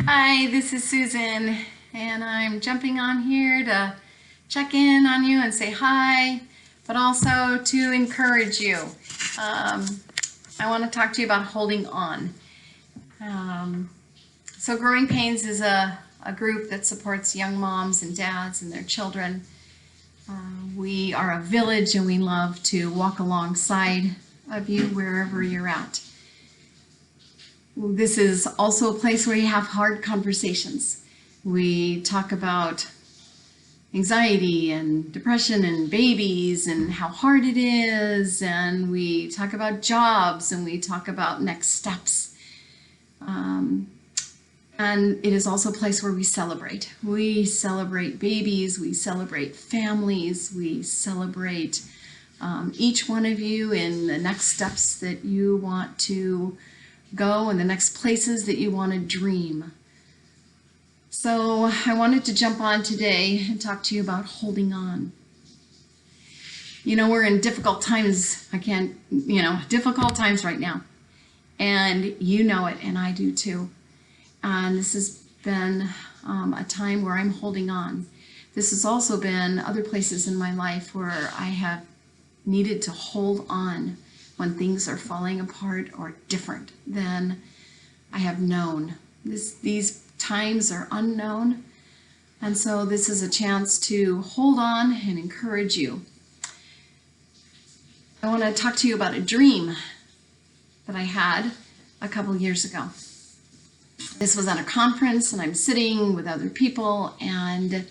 Hi, this is Susan, and I'm jumping on here to check in on you and say hi, but also to encourage you. Um, I want to talk to you about holding on. Um, so, Growing Pains is a group that supports young moms and dads and their children. We are a village and we love to walk alongside of you wherever you're at. This is also a place where you have hard conversations. We talk about anxiety and depression and babies and how hard it is, and we talk about jobs and we talk about next steps. And it is also a place where we celebrate. We celebrate babies, we celebrate families, we celebrate each one of you in the next steps that you want to go and the next places that you want to dream. So I wanted to jump on today and talk to you about holding on. You know, we're in difficult times. Difficult times right now. And you know it, and I do too. And this has been a time where I'm holding on. This has also been other places in my life where I have needed to hold on when things are falling apart or different than I have known. These times are unknown, and so this is a chance to hold on and encourage you. I want to talk to you about a dream that I had a couple years ago. This was at a conference, and I'm sitting with other people, and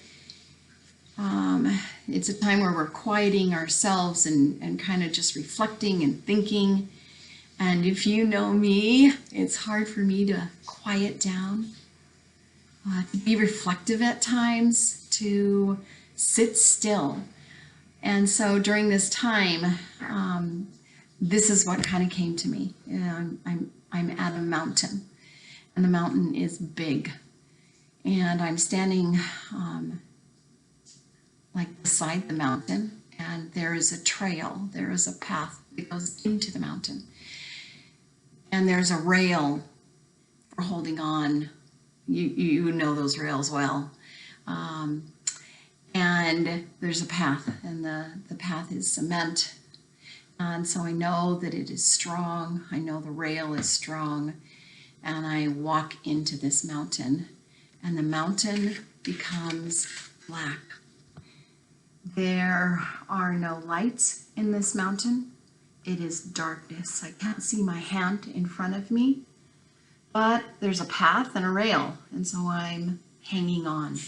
it's a time where we're quieting ourselves and kind of just reflecting and thinking. And if you know me, it's hard for me to quiet down, to be reflective at times, to sit still. And so during this time, this is what kind of came to me. I'm at a mountain, and the mountain is big. And I'm standing like beside the mountain, and there is a trail, there is a path that goes into the mountain. And there's a rail for holding on. You know those rails well. And there's a path, and the path is cement. And so I know that it is strong. I know the rail is strong. And I walk into this mountain, and the mountain becomes black. There are no lights in this mountain. It is darkness. I can't see my hand in front of me, but there's a path and a rail, and so I'm hanging on.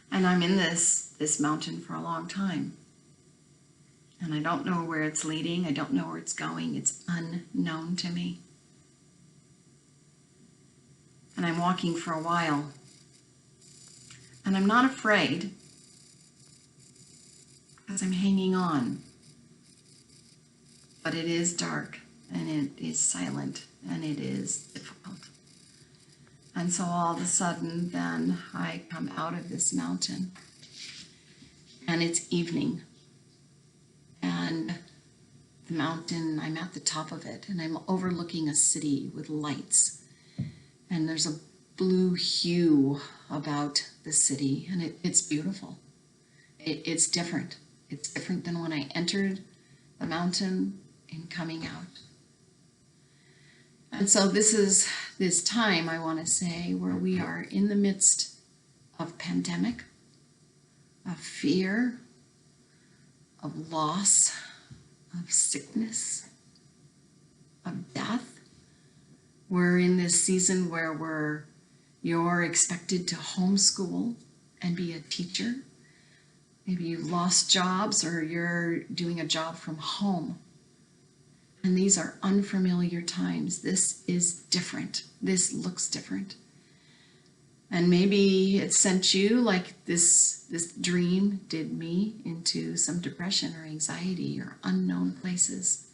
And I'm in this mountain for a long time. And I don't know where it's leading. I don't know where it's going. It's unknown to me. And I'm walking for a while. And I'm not afraid because I'm hanging on. But it is dark, and it is silent, and it is difficult. And so all of a sudden, then I come out of this mountain, and it's evening. And the mountain, I'm at the top of it, and I'm overlooking a city with lights. And there's a blue hue about the city, and it's beautiful. It's different. It's different than when I entered the mountain and coming out. And so this is this time, I want to say, where we are in the midst of pandemic, of fear, of loss, of sickness, of death. We're in this season where you're expected to homeschool and be a teacher. Maybe you've lost jobs, or you're doing a job from home. And these are unfamiliar times. This is different. This looks different. And maybe it sent you, like this dream did me, into some depression or anxiety or unknown places.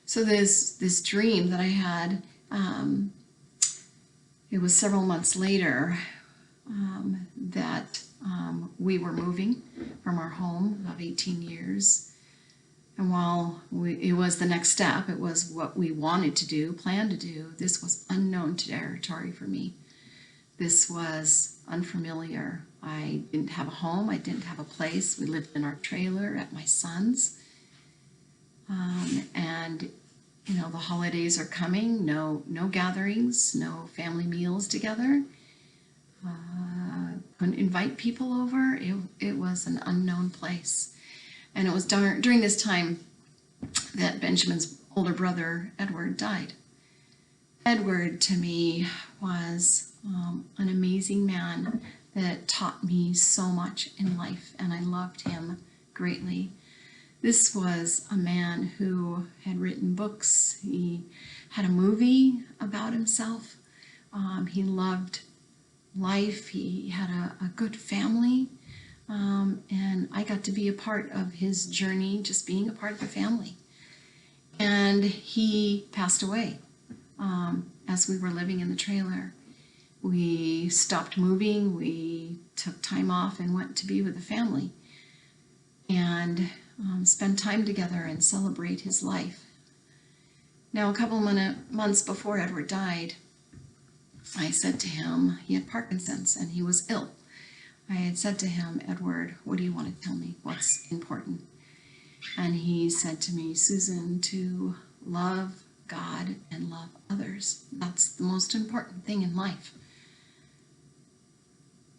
So this dream that I had, it was several months later that we were moving from our home of 18 years. And while it was the next step, it was what we wanted to do, planned to do, this was unknown territory for me. This was unfamiliar. I didn't have a home. I didn't have a place. We lived in our trailer at my son's. And the holidays are coming. No gatherings, no family meals together. Couldn't invite people over. It was an unknown place. And it was during this time that Benjamin's older brother, Edward, died. Edward, to me, was an amazing man that taught me so much in life, and I loved him greatly. This was a man who had written books. He had a movie about himself. He loved life. He had a good family. And I got to be a part of his journey, just being a part of the family. And he passed away as we were living in the trailer. We stopped moving. We took time off and went to be with the family and spend time together and celebrate his life. Now, a couple of months before Edward died, I said to him, he had Parkinson's and he was ill. I had said to him, Edward, what do you want to tell me? What's important? And he said to me, Susan, to love God and love others. That's the most important thing in life.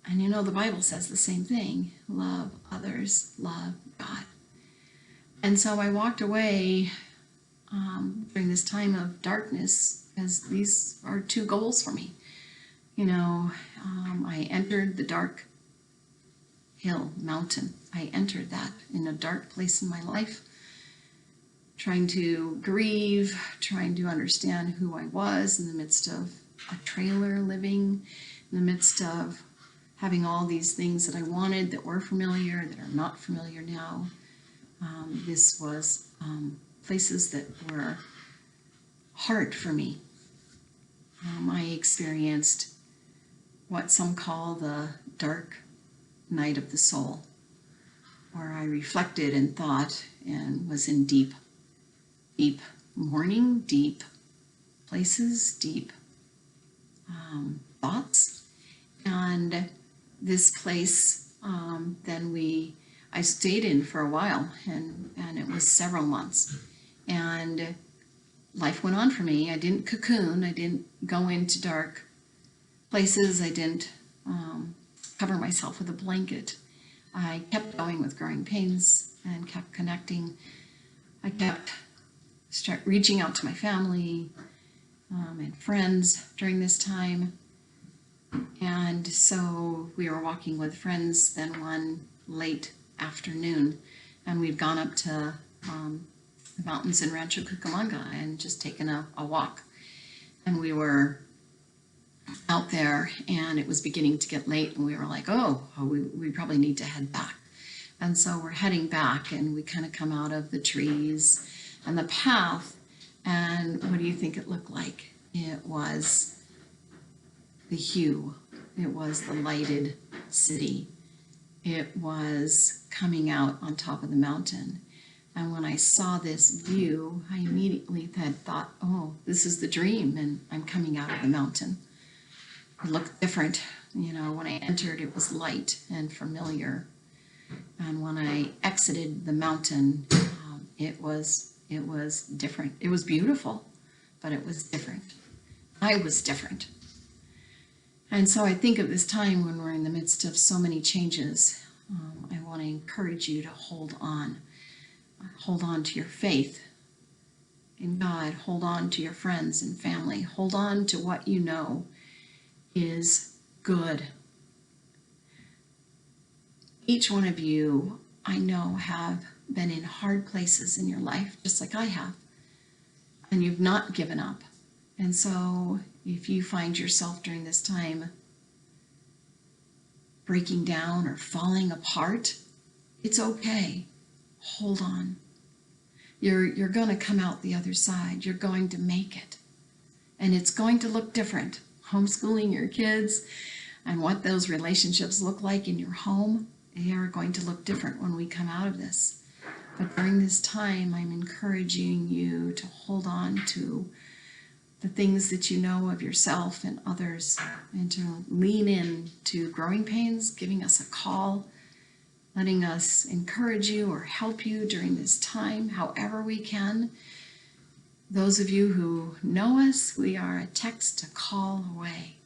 And the Bible says the same thing. Love others, love God. And so I walked away during this time of darkness, as these are two goals for me. I entered the dark mountain. I entered that in a dark place in my life, trying to grieve, trying to understand who I was in the midst of a trailer living, in the midst of having all these things that I wanted that were familiar, that are not familiar now. This was places that were hard for me. I experienced what some call the dark night of the soul, where I reflected and thought and was in deep mourning, deep places, deep thoughts. And this place, I stayed in for a while, and it was several months. And life went on for me. I didn't cocoon. I didn't go into dark places. I didn't cover myself with a blanket. I kept going with growing pains and kept connecting. I kept reaching out to my family and friends during this time. And so we were walking with friends then one late afternoon, and we'd gone up to the mountains in Rancho Cucamonga and just taken a walk. And we were out there, and it was beginning to get late, and we were like, we probably need to head back. And so we're heading back, and we kind of come out of the trees and the path, and what do you think it looked like? It was the hue. It was the lighted city. It was coming out on top of the mountain. And when I saw this view, I immediately had thought, this is the dream, and I'm coming out of the mountain. It looked different. When I entered, it was light and familiar. And when I exited the mountain, it was different. It was beautiful, but it was different. I was different. And so I think of this time when we're in the midst of so many changes, I want to encourage you to hold on. Hold on to your faith in God. Hold on to your friends and family. Hold on to what you know is good. Each one of you, I know, have been in hard places in your life, just like I have, and you've not given up. And so if you find yourself during this time breaking down or falling apart, it's okay. Hold on. You're going to come out the other side. You're going to make it. And it's going to look different. Homeschooling your kids and what those relationships look like in your home, they are going to look different when we come out of this. But during this time, I'm encouraging you to hold on to the things that you know of yourself and others, and to lean in to Growing Pains, giving us a call, letting us encourage you or help you during this time, however we can. Those of you who know us, we are a text, a call away.